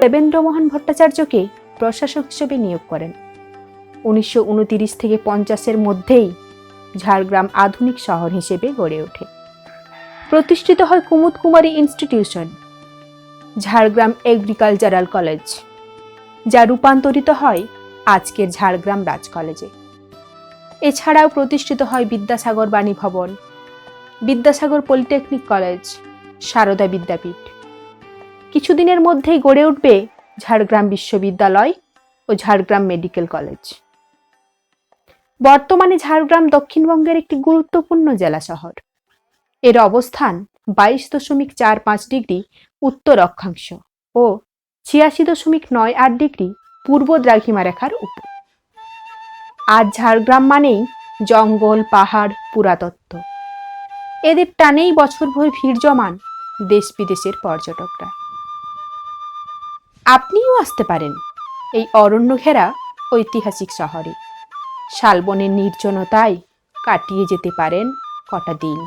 দেবেন্দ্রমোহন ভট্টাচার্যকে প্রশাসক হিসেবে নিয়োগ করেন। 1929 থেকে 50-এর মধ্যেই ঝাড়গ্রাম আধুনিক শহর হিসেবে গড়ে ওঠে। প্রতিষ্ঠিত হয় কুমুদ কুমারী ইনস্টিটিউশন, ঝাড়গ্রাম এগ্রিকালচারাল কলেজ, যা রূপান্তরিত হয় আজকের ঝাড়গ্রাম রাজ কলেজে। এছাড়াও প্রতিষ্ঠিত হয় বিদ্যাসাগর বাণী ভবন, বিদ্যাসাগর পলিটেকনিক কলেজ, সারদা বিদ্যাপীঠ। কিছুদিনের মধ্যেই গড়ে উঠবে ঝাড়গ্রাম বিশ্ববিদ্যালয় ও ঝাড়গ্রাম মেডিকেল কলেজ। বর্তমানে ঝাড়গ্রাম দক্ষিণবঙ্গের একটি গুরুত্বপূর্ণ জেলা শহর। এর অবস্থান 22.45 ডিগ্রি উত্তর অক্ষাংশ ও 86.98 ডিগ্রি পূর্ব দ্রাঘিমা রেখার উপর। আজ ঝাড়গ্রাম মানেই জঙ্গল, পাহাড়, পুরাতত্ত্ব। এদের টানেই বছরভর ভিড় জমান দেশ বিদেশের পর্যটকরা। আপনিও আসতে পারেন এই অরণ্য ঘেরা ঐতিহাসিক শহরে। শালবনের নির্জনতায় কাটিয়ে যেতে পারেন কটা দিন।